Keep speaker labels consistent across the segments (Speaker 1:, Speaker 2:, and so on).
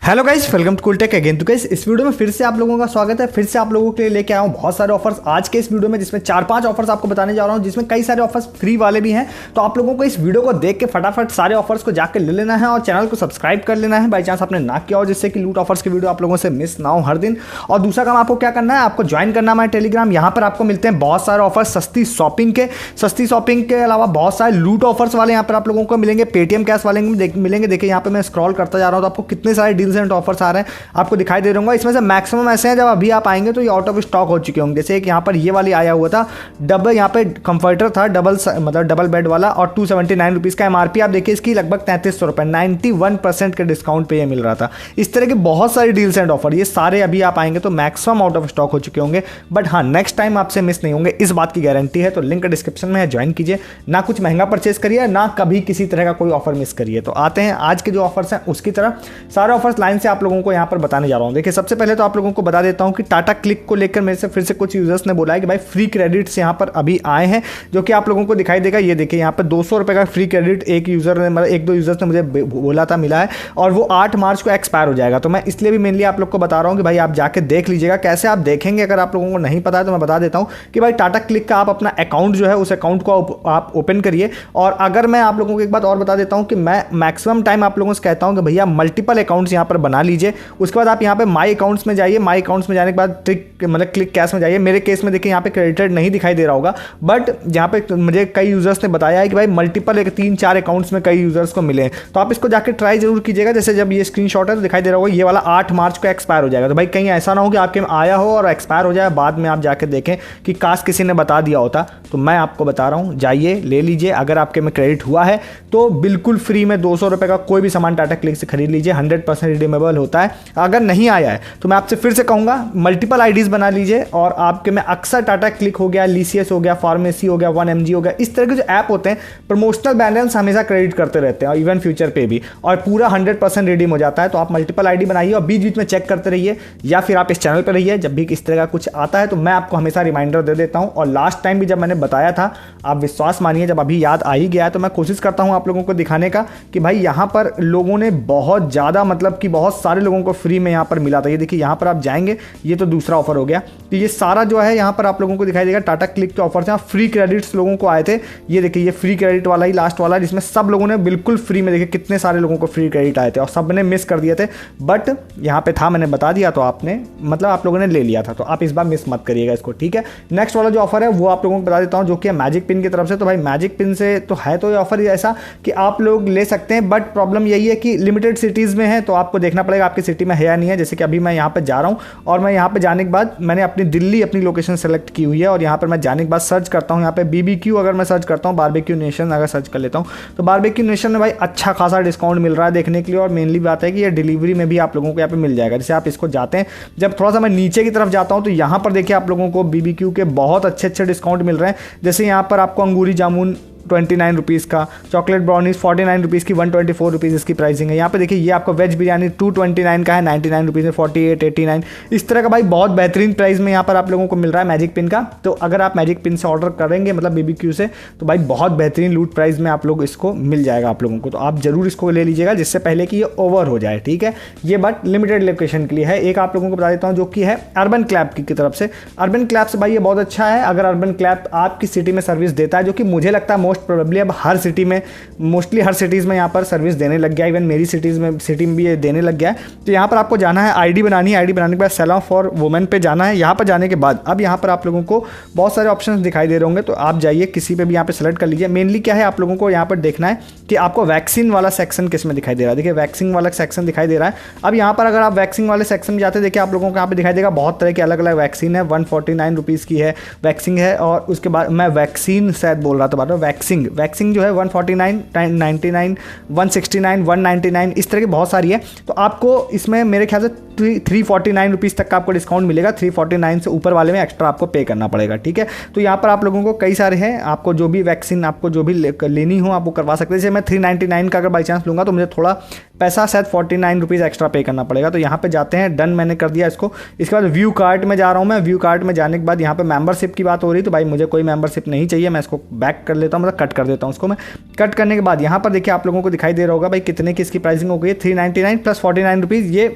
Speaker 1: Hello guys, welcome to Cooltech again. तो guys इस video में फिर से आप लोगों का स्वागत है। फिर से आप लोगों के लिए लेके आया हूँ बहुत सारे ऑफर्स आज के इस वीडियो में, जिसमें 4-5 ऑफर्स आपको बताने जा रहा हूँ, जिसमें कई सारे ऑफर्स फ्री वाले भी हैं। तो आप लोगों को इस वीडियो को देख के फटाफट सारे ऑफर्स को जाकर ले लेना है और चैनल को सब्सक्राइब कर लेना है, बाई चांस आपने ना किया हो, जिससे कि लूट ऑफर्स की वीडियो आप लोगों से मिस ना हो हर दिन। और दूसरा काम आपको क्या करना है, आपको ज्वाइन करना है टेलीग्राम। यहाँ पर आपको मिलते हैं बहुत सारे ऑफर्स सस्ती शॉपिंग के अलावा बहुत सारे लूट ऑफर्स वाले यहाँ पर आप लोगों को मिलेंगे। पेटीएम कैश वाले मिलेंगे। देखिए यहाँ पे मैं स्क्रॉल करता जा रहा हूँ तो आपको कितने सारे डील्स एंड ऑफर्स आ रहे हैं आपको दिखाई दे रहूंगा। इसमें से मैक्सिमम ऐसे हैं जब अभी आप आएंगे तो ये आउट ऑफ स्टॉक हो चुके होंगे। जैसे एक यहाँ पर ये वाली आया हुआ था, डबल यहाँ पे कंफर्टर था, डबल बेड वाला, और 279 रुपीज़ का एमआरपी। आप देखिए इसकी लगभग 3300 रुपये, 91% के डिस्काउंट पे ये मिल रहा था। इस तरह के बहुत सारे डील्स एंड ऑफर, ये सारे अभी आप आएंगे तो मैक्सिमम आउट ऑफ स्टॉक हो चुके होंगे। बट हाँ, नेक्स्ट टाइम आपसे मिस नहीं होंगे, इस बात की गारंटी है। तो लिंक डिस्क्रिप्शन में है, ज्वाइन कीजिए। ना कुछ महंगा परचेज करिए, ना कभी किसी तरह का कोई ऑफर मिस करिए। तो आते हैं आज के जो ऑफर्स हैं उसकी तरफ। सारे ऑफर्स लाइन से आप लोगों को यहाँ पर बताने जा रहा हूँ। देखिए सबसे पहले तो आप लोगों को बता देता हूं कि टाटा क्लिक को लेकर मेरे से फिर से कुछ यूजर्स ने बोला है कि भाई फ्री क्रेडिट्स यहां पर अभी आए हैं, जो कि आप लोगों को दिखाई देगा। ये देखिए यहाँ पर 200 रुपये का फ्री क्रेडिट एक यूजर ने, मतलब एक दो यूजर्स ने मुझे बोला था, मिला है, और वो 8 मार्च को एक्सपायर हो जाएगा। तो मैं इसलिए भी मेनली आप लोग को बता रहा हूँ कि भाई आप जाके देख लीजिएगा। कैसे आप देखेंगे, अगर आप लोगों को नहीं पता है तो मैं बता देता हूँ कि भाई टाटा क्लिक का आप अपना अकाउंट जो है उस अकाउंट को आप ओपन करिए। और अगर मैं आप लोगों को एक बात और बता देता हूँ कि मैं मैक्सिमम टाइम आप लोगों से कहता हूँ कि भैया मल्टीपल अकाउंट्स यहाँ पर बना लीजिए। उसके बाद आप यहाँ पे माई अकाउंट्स में जाइए। माई अकाउंट्स में जाने के बाद क्लिक कैश में जाइए। मेरे केस में देखिए यहाँ पे क्रेडिटेड नहीं दिखाई दे रहा होगा, बट यहाँ पे मुझे कई यूजर्स ने बताया है कि भाई मल्टीपल 3-4 अकाउंट्स में कई यूजर्स को मिले हैं। तो आप इसको जाके ट्राई जरूर कीजिएगा। जैसे जब ये स्क्रीनशॉट है तो दिखाई दे रहा होगा ये वाला 8 मार्च को एक्सपायर हो जाएगा। तो भाई कहीं ऐसा ना हो कि आपके में आया हो और एक्सपायर हो जाए, बाद में आप जाके देखें कि काश किसी ने बता दिया होता। तो मैं आपको बता रहा हूँ, जाइए ले लीजिए। अगर आपके में क्रेडिट हुआ है तो बिल्कुल फ्री में 200 रुपये का कोई भी सामान टाटा क्लिक से खरीद लीजिए, 100% रिडीमेबल होता है। अगर नहीं आया है तो मैं आपसे फिर से कहूँगा मल्टीपल आईडीज बना लीजिए। और आपके में अक्सर टाटा क्लिक हो गया, लीसीएस हो गया, फार्मेसी हो गया, 1mg हो गया, इस तरह के जो ऐप होते हैं प्रमोशनल बैलेंस हमेशा क्रेडिट करते रहते हैं, और इवन फ्यूचर पे भी, और पूरा 100% रिडीम हो जाता है। तो आप मल्टीपल आईडी बनाइए और बीच बीच में चेक करते रहिए, या फिर आप इस चैनल पर रहिए। जब भी इस तरह का कुछ आता है तो मैं आपको हमेशा रिमाइंडर दे देता हूँ। और लास्ट टाइम भी जब मैंने बताया था, आप विश्वास मानिए, जब अभी याद आ ही गया है तो मैं कोशिश करता हूँ आप लोगों को दिखाने का कि भाई यहाँ पर लोगों ने बहुत ज़्यादा, मतलब कि बहुत सारे लोगों को फ्री में यहाँ पर मिला था। ये देखिए यहाँ पर आप जाएंगे, ये तो दूसरा ऑफर हो गया। तो ये सारा जो है यहाँ पर आप लोगों को दिखाई देगा टाटा क्लिक के ऑफर थे। फ्री क्रेडिट्स लोगों को आए थे। ये देखिए ये फ्री क्रेडिट वाला ही लास्ट वाला है, जिसमें सब लोगों ने बिल्कुल फ्री में, देखिए कितने सारे लोगों को फ्री क्रेडिट आए थे और सब ने मिस कर दिए थे। बट यहाँ पे था, मैंने बता दिया तो आपने, मतलब आप लोगों ने ले लिया था। तो आप इस बार मिस मत करिएगा इसको, ठीक है। नेक्स्ट वाला जो ऑफर है वो आप लोगों को बता देता हूँ, जो कि है मैजिक पिन की तरफ से। तो भाई मैजिक पिन से तो है तो ये ऑफर ऐसा कि आप लोग ले सकते हैं, बट प्रॉब्लम यही है कि लिमिटेड सिटीज़ में है, तो आपको देखना पड़ेगा आपकी सिटी में है या नहीं है। जैसे कि अभी मैं यहाँ पर जा रहा हूँ और मैं यहाँ पर जाने के बाद मैंने अपनी दिल्ली अपनी लोकेशन सेलेक्ट की हुई है, और यहाँ पर मैं जाने के बाद सर्च करता हूँ, यहाँ पे BBQ अगर मैं सर्च करता हूँ, बारबेक्यू नेशन अगर सर्च कर लेता हूँ, तो बारबेक्यू नेशन में भाई अच्छा खासा डिस्काउंट मिल रहा है देखने के लिए। और मेनली बात है कि ये डिलीवरी में भी आप लोगों को यहाँ पे मिल जाएगा। जैसे आप इसको जाते हैं, जब थोड़ा सा मैं नीचे की तरफ जाता हूँ तो यहाँ पर देखिए आप लोगों को BBQ के बहुत अच्छे डिस्काउंट मिल रहे हैं। जैसे यहाँ पर आपको अंगूरी जामुन 29 रुपीज़ का, चॉकलेट ब्राउनीज 49 रुपीज़ की, 124 रुपीज़ इसकी प्राइसिंग है। यहाँ पे देखिए ये आपको वेज बिरयानी 229 का है, 99 रुपीज़ में, 48, 89 इस तरह का भाई बहुत बेहतरीन प्राइस में यहाँ पर आप लोगों को मिल रहा है मैजिक पिन का। तो अगर आप मैजिक पिन से ऑर्डर करेंगे, मतलब BBQ से, तो भाई बहुत बेहतरीन लूट प्राइस में आप लोग इसको मिल जाएगा आप लोगों को। तो आप जरूर इसको ले लीजिएगा, जिससे पहले कि ये ओवर हो जाए, ठीक है। ये बट लिमिटेड लोकेशन के लिए है। एक आप लोगों को बता देता हूँ जो कि है अर्बन क्लैप की तरफ से। अर्बन क्लैप से भाई ये बहुत अच्छा है। अगर अर्बन क्लैप आपकी सिटी में सर्विस देता है, जो कि मुझे लगता है मोस्ट प्रोबेबली अब हर सिटी में, मोस्टली हर सिटीज़ में यहाँ पर सर्विस देने लग गया है। इवन मेरी सिटी में भी ये देने लग गया है। तो यहाँ पर आपको जाना है, आईडी बनानी है। आईडी बनाने के बाद सेल फॉर वुमेन पे जाना है। यहाँ पर जाने के बाद अब यहाँ पर आप लोगों को बहुत सारे ऑप्शंस दिखाई दे रहे होंगे, तो आप जाइए किसी पे भी यहाँ पे सेलेक्ट कर लीजिए। मेनली क्या है, आप लोगों को यहाँ पर देखना है कि आपको वैक्सीन वाला सेक्शन किस में दिखाई दे रहा है। देखिए वैक्सीन वाला सेक्शन दिखाई दे रहा है। अब यहाँ पर अगर आप वैक्सीन वाले सेक्शन में जाते हैं, देखिए आप लोगों को यहाँ पे दिखाई देगा बहुत तरह की अलग अलग वैक्सीन है। 149 रुपीज़ की है वैक्सीन है, और उसके बाद मैं वैक्सीन शायद बोल रहा था बाद में, वैक्सीन जो है 149, 99, 169, 199 इस तरह की बहुत सारी है। तो आपको इसमें मेरे ख्याल से ₹349 तक का आपको डिस्काउंट मिलेगा। 349 से ऊपर वाले में एक्स्ट्रा आपको पे करना पड़ेगा, ठीक है। तो यहाँ पर आप लोगों को कई सारे हैं, आपको जो भी वैक्सीन आपको जो भी लेनी हो आप वो करवा सकते हैं। जैसे मैं 399 का अगर बाई चांस लूँगा तो मुझे थोड़ा पैसा शायद ₹49 एक्स्ट्रा पे करना पड़ेगा। तो यहाँ पे जाते हैं, डन मैंने कर दिया इसको। इसके बाद व्यू कार्ट में जा रहा हूँ मैं। व्यू कार्ट में जाने के बाद यहाँ पे मेंबरशिप की बात हो रही, तो भाई मुझे कोई मेंबरशिप नहीं चाहिए, मैं इसको बैक कर लेता हूँ, मतलब कट कर देता हूँ उसको मैं। कट करने के बाद यहाँ पर देखिए आप लोगों को दिखाई दे रहा होगा भाई कितने की इसकी प्राइसिंग हो गई है, 399 प्लस ₹49 ये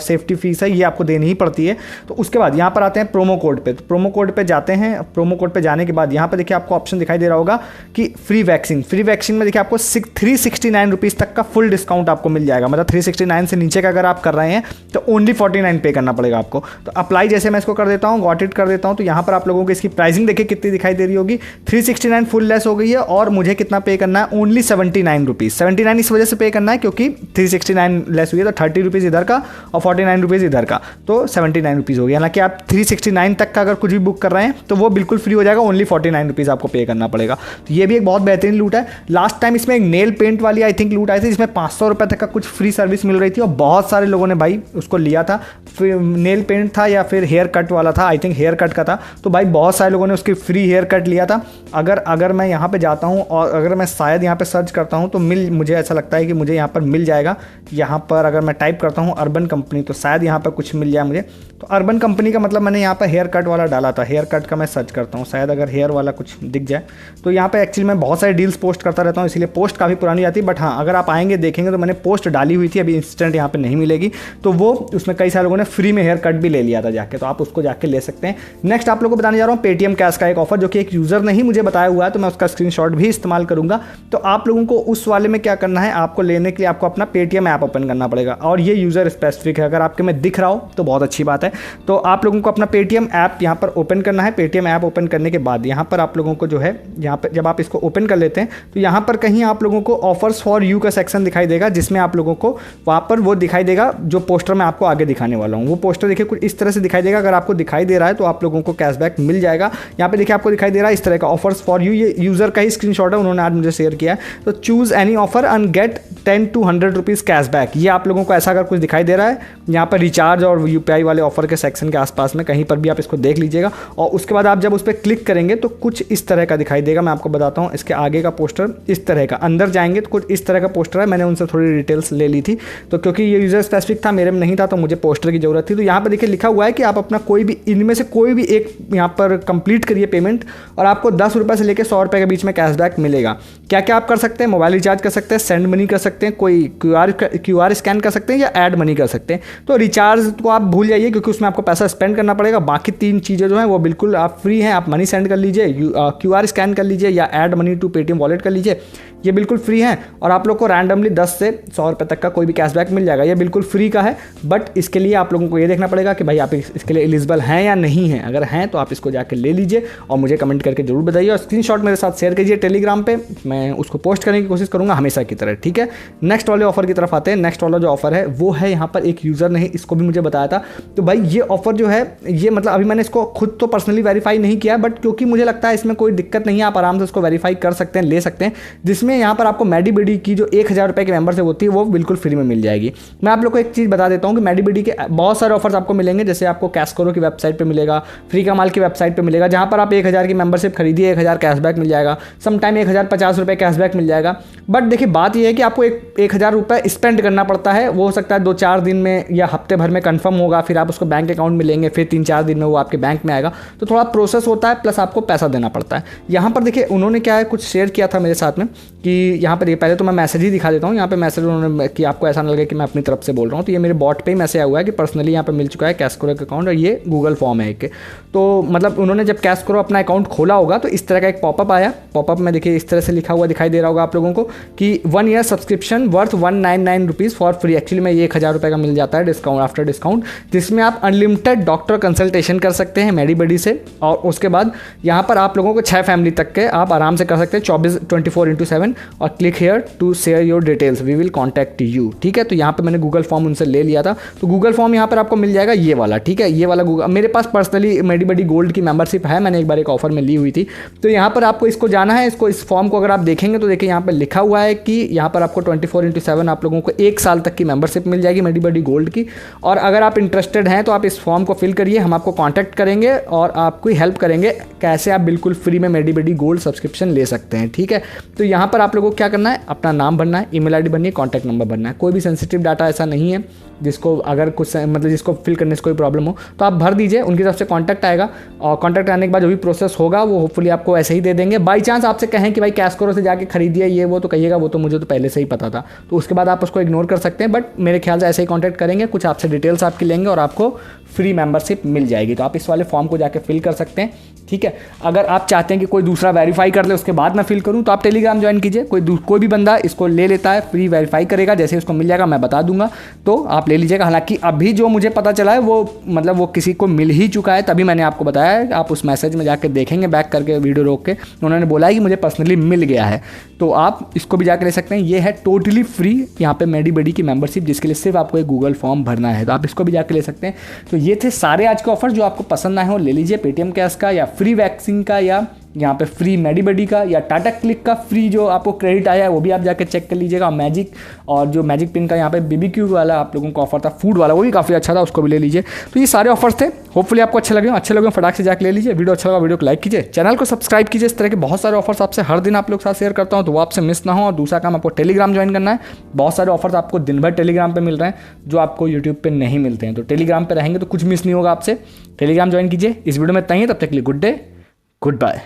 Speaker 1: सेफ्टी फीस है, ये आपको देनी ही पड़ती है। तो उसके बाद यहाँ पर आते हैं प्रोमो कोड पे। तो प्रोमो कोड पे जाते हैं। प्रोमो कोड पे जाने के बाद यहाँ पर देखिए आपको ऑप्शन दिखाई दे रहा होगा कि फ्री वैक्सीन। फ्री वैक्सीन में देखिए आपको ₹369 तक का फुल डिस्काउंट आपको मिल जाएगा। मतलब 369 से नीचे का अगर आप कर रहे हैं तो ओनली 49 पे करना पड़ेगा आपको। तो अप्लाई जैसे मैं इसको कर देता हूँ, गॉट इट कर देता हूँ, तो यहाँ पर आप लोगों को इसकी प्राइसिंग देखिए कितनी दिखाई दे रही होगी। 369 फुल लेस हो गई है और मुझे कितना पे करना है, ओनली ₹79। 79 इस वजह से पे करना है क्योंकि 369 लेस हुई है, तो ₹30 इधर का और ₹49 इधर का, तो ₹79 हो गया। हालांकि आप 369 तक का अगर कुछ भी बुक कर रहे हैं तो वो बिल्कुल फ्री हो जाएगा, ओनली ₹49 आपको पे करना पड़ेगा। तो ये भी एक बहुत बेहतरीन लूट है। लास्ट टाइम इसमें एक नेल पेंट वाली आई थिंक लूट आई थी, जिसमें ₹500 तक का कुछ फ्री सर्विस मिल रही थी और बहुत सारे लोगों ने भाई उसको लिया था। फिर नेल पेंट था या फिर हेयर कट वाला था, आई थिंक हेयर कट का था, तो भाई बहुत सारे लोगों ने उसकी फ्री हेयर कट लिया था। अगर मैं यहाँ पे जाता हूँ और अगर मैं शायद यहाँ पे सर्च करता हूँ तो मुझे ऐसा लगता है कि मुझे यहाँ पर मिल जाएगा। यहाँ पर अगर मैं टाइप करता हूँ अर्बन कंपनी तो शायद यहाँ पर कुछ मिल जाए मुझे। तो अर्बन कंपनी का मतलब मैंने यहाँ पर हेयर कट वाला डाला था, हेयर कट का मैं सर्च करता हूँ, शायद अगर हेयर वाला कुछ दिख जाए। तो यहाँ पे एक्चुअली मैं बहुत सारे डील्स पोस्ट करता रहता हूँ, इसलिए पोस्ट काफ़ी पुरानी आती है। बट हाँ, अगर आप आएंगे देखेंगे तो मैंने पोस्ट डाली हुई थी, अभी इंस्टेंट यहाँ पे नहीं मिलेगी। तो वो उसमें कई सारे लोगों ने फ्री में हेयर कट भी ले लिया था जाके, तो आप उसको जाके ले सकते हैं। नेक्स्ट आप लोगों को बताने जा रहा हूँ पेटीएम कैश का एक ऑफर, जो कि एक यूज़र ने ही मुझे बताया हुआ है, तो मैं उसका स्क्रीनशॉट भी इस्तेमाल करूँगा। तो आप लोगों को उस वाले में क्या करना है, आपको लेने के लिए आपको अपना पेटीएम ऐप ओपन करना पड़ेगा और ये यूज़र स्पेसिफिक है। अगर आपके में दिख रहा हो तो बहुत अच्छी बात है। तो आप लोगों को अपना पेटीएम ऐप यहाँ पर ओपन करना है। पेटीएम ऐप ओपन करने के बाद यहाँ पर आप लोगों को जो है, यहाँ पर जब आप इसको ओपन कर लेते हैं तो यहाँ पर कहीं आप लोगों को ऑफर्स फॉर यू का सेक्शन दिखाई देगा, जिसमें आप लोगों को वहाँ पर वो दिखाई देगा जो पोस्टर मैं आपको आगे दिखाने वाला हूँ। वो पोस्टर देखिए कुछ इस तरह से दिखाई देगा। अगर आपको दिखाई दे रहा है तो आप लोगों को कैशबैक मिल जाएगा। यहाँ पे देखिए आपको दिखाई दे रहा है इस तरह का ऑफर्स फॉर यू, ये यूज़र का ही स्क्रीनशॉट है, उन्होंने आज मुझे शेयर किया है। तो choose any offer and get 10 to 100 rupees cashback. ये आप लोगों को ऐसा अगर कुछ दिखाई दे रहा है यहाँ पर रिचार्ज और यूपीआई वाले ऑफर के सेक्शन के आसपास में कहीं पर भी आप इसको देख लीजिएगा। और उसके बाद आप जब उस पर क्लिक करेंगे तो कुछ इस तरह का दिखाई देगा। मैं आपको बताता हूँ, इसके आगे का पोस्टर इस तरह का, अंदर जाएंगे तो कुछ इस तरह का पोस्टर है। मैंने उनसे थोड़ी डिटेल्स ले ली थी, तो क्योंकि ये यूज़र स्पेसिफिक था, मेरे में नहीं था, तो मुझे पोस्टर की ज़रूरत थी। तो यहाँ पर देखिए लिखा हुआ है कि आप अपना कोई भी इनमें से कोई भी एक यहाँ पर कंप्लीट करिए पेमेंट और आपको ₹10 से लेकर ₹100 के बीच में कैशबैक मिलेगा। क्या क्या आप कर सकते हैं, मोबाइल रिचार्ज कर सकते हैं, सेंड मनी कर सकते हैं, कोई क्यूआर स्कैन कर सकते हैं या ऐड मनी कर सकते हैं। तो रिचार्ज को आप भूल जाइए क्योंकि उसमें आपको पैसा स्पेंड करना पड़ेगा। बाकी 3 चीज़ें जो हैं वो बिल्कुल आप फ्री हैं। आप मनी सेंड कर लीजिए, क्यूआर स्कैन कर लीजिए या add money to Paytm wallet कर लीजिए, ये बिल्कुल फ्री है। और आप लोग को रैंडमली 10 से ₹100 तक का कोई भी कैशबैक मिल जाएगा। ये बिल्कुल फ्री का है, बट इसके लिए आप लोगों को ये देखना पड़ेगा कि भाई आप इसके लिए एलिजिबल हैं या नहीं हैं। अगर हैं तो आप इसको जाकर ले लीजिए और मुझे कमेंट करके जरूर बताइए और स्क्रीनशॉट मेरे साथ शेयर कीजिए टेलीग्राम पे, मैं उसको पोस्ट करने की कोशिश करूँगा हमेशा की तरह, ठीक है। नेक्स्ट वाले ऑफर की तरफ आते हैं। नेक्स्ट वाला जो ऑफर है वो है यहाँ पर एक यूज़र ने इसको भी मुझे बताया था। तो भाई ये ऑफर जो है, ये मतलब अभी मैंने इसको खुद तो पर्सनली वेरीफाई नहीं किया, बट क्योंकि मुझे लगता है इसमें कोई दिक्कत नहीं है, आप आराम से उसको वेरीफाई कर सकते हैं, ले सकते हैं। जिसमें यहाँ पर आपको मेडीबीडी की जो ₹1000 की मेंबरशिप होती है वो बिल्कुल फ्री में मिल जाएगी। मैं आप लोग को एक चीज़ बता देता हूँ कि मेडीबीडी के बहुत सारे ऑफर्स आपको मिलेंगे। जैसे आपको कैशकोरो की वेबसाइट पे मिलेगा, फ्री कमाल की वेबसाइट पे मिलेगा, जहाँ पर आप 1000 की मेंबरशिप खरीदिए 1000 कैशबैक मिल जाएगा, समटाइम ₹1050 कैशबैक मिल जाएगा। बट देखिए बात यह है कि आपको ₹1000 स्पेंड करना पड़ता है। वो हो सकता है 2-4 दिन में या हफ्ते भर में कंफर्म होगा, फिर आप उसको बैंक अकाउंट में लेंगे, फिर 3-4 दिन में वो आपके बैंक में आएगा। तो थोड़ा प्रोसेस होता है, प्लस आपको पैसा देना पड़ता है। यहाँ पर देखिए उन्होंने क्या है, कुछ शेयर किया था मेरे साथ में कि यहाँ पर पहले तो मैं मैसेज ही दिखा देता हूँ। यहाँ पे मैसेज उन्होंने कि आपको ऐसा ना लगे कि मैं अपनी तरफ से बोल रहा हूँ, तो ये मेरे बॉट पे ही मैसेज आया हुआ है कि पर्सनली यहाँ पे मिल चुका है कैशकोरो का अकाउंट और ये गूगल फॉर्म है एक। तो मतलब उन्होंने जब कैशकोरो अपना अकाउंट खोला होगा तो इस तरह का एक पॉपअप आया। पॉपअप में देखिए इस तरह से लिखा हुआ दिखाई दे रहा होगा आप लोगों को कि 1 year subscription worth ₹199 for free. Actually में ये ₹1000 का मिल जाता है डिस्काउंट आफ्टर डिस्काउंट, जिसमें आप अनलिमिटेड डॉक्टर कंसल्टेशन कर सकते हैं मेडीबडी से। और उसके बाद यहाँ पर आप लोगों को 6 फैमिली तक के आप आराम से कर सकते हैं 24/7 और click here to share your details, we will contact you, ठीक है। तो यहाँ पे मैंने गूगल फॉर्म उनसे ले लिया था। तो गूगल फॉर्म यहाँ पर आपको मिल जाएगा ये वाला, ठीक है। ये वाला गूगल, मेरे पास पर्सनली मेडीबडी गोल्ड की मेंबरशिप है, मैंने एक बार एक ऑफर में ली हुई थी। तो यहाँ पर आपको इसको जाना है, इसको इस फॉर्म को अगर आप देखेंगे तो देखिए यहाँ पर लिखा हुआ है कि यहाँ पर आपको 24/7 आप लोगों को 1 साल तक की मेंबरशिप मिल जाएगी मेडीबडी गोल्ड की। मिलेगी। और अगर आप इंटरेस्टेड हैं तो आप इस फॉर्म को फिल करिए, हम आपको कॉन्टैक्ट करेंगे और आपको हेल्प करेंगे कैसे आप बिल्कुल फ्री में मेडीबडी गोल्ड सब्सक्रिप्शन ले सकते हैं। ठीक है, तो यहाँ पर आप लोगों को क्या करना है, अपना नाम भरना है, ईमेल आईडी भरनी है, कॉन्टैक्ट नंबर भरना है। कोई भी सेंसिटिव डाटा ऐसा नहीं है जिसको अगर कुछ मतलब जिसको फिल करने से कोई प्रॉब्लम हो तो आप भर दीजिए, उनकी तरफ से कॉन्टैक्ट आएगा और कॉन्टैक्ट आने के बाद जो भी प्रोसेस होगा वो होपफुली आपको ऐसे ही दे देंगे। बाई चांस आपसे कहें कि भाई कैश करो से जाके खरीदिए ये वो, तो कहिएगा वो तो मुझे तो पहले से ही पता था, तो उसके बाद आप उसको इग्नोर कर सकते हैं। बट मेरे ख्याल से ऐसे ही कॉन्टैक्ट करेंगे, कुछ आपसे डिटेल्स आपकी लेंगे और आपको फ्री मेंबरशिप मिल जाएगी। तो आप इस वाले फॉर्म को जाके फिल कर सकते हैं। ठीक है, अगर आप चाहते हैं कि कोई दूसरा वेरीफाई कर ले उसके बाद मैं फिल करूं तो आप टेलीग्राम ज्वाइन कीजिए। कोई भी बंदा इसको ले लेता है, फ्री वेरीफाई करेगा, जैसे उसको मिल जाएगा मैं बता दूंगा, तो आप ले लीजिएगा। हालांकि अभी जो मुझे पता चला है वो मतलब वो किसी को मिल ही चुका है, तभी मैंने आपको बताया है। आप उस मैसेज में जाकर देखेंगे, बैक करके वीडियो रोक के, उन्होंने बोला है कि मुझे पर्सनली मिल गया है, तो आप इसको भी जाकर ले सकते हैं। ये है टोटली फ्री यहाँ पे मेडीबडी की मेंबरशिप, जिसके लिए सिर्फ आपको एक गूगल फॉर्म भरना है, तो आप इसको भी जाकर ले सकते हैं। तो ये थे सारे आज के ऑफर, जो आपको पसंद आए हो ले लीजिए, पेटीएम कैश का या फ्री वैक्सीन का या यहाँ पे फ्री मेडीबडी का या टाटा क्लिक का फ्री जो आपको क्रेडिट आया है वो भी आप जाके चेक कर लीजिएगा। मैजिक और जो मैजिक पिन का यहाँ पे बीबीक्यू वाला आप लोगों को ऑफर था, फूड वाला, वो भी काफ़ी अच्छा था, उसको भी ले लीजिए। तो ये सारे ऑफर्स थे, होपफुली आपको अच्छे लगे फटाक से जाके ले लीजिए। वीडियो अच्छा लगा वीडियो को लाइक कीजिए, चैनल को सब्सक्राइब कीजिए। इस तरह के बहुत सारे ऑफर्स आपसे हर दिन आप लोग साथ शेयर करता हूँ, तो वो आपसे मिस ना हो। और दूसरा काम, आपको टेलीग्राम ज्वाइन करना है। बहुत सारे ऑफर्स आपको दिन भर टेलीग्राम पर मिल रहे हैं जो आपको यूट्यूब पर नहीं मिलते हैं, तो टेलीग्राम पर रहेंगे तो कुछ मिस नहीं होगा आपसे। टेलीग्राम ज्वाइन कीजिए। इस वीडियो में इतना ही है, तब तक के लिए गुड डे, गुड बाय।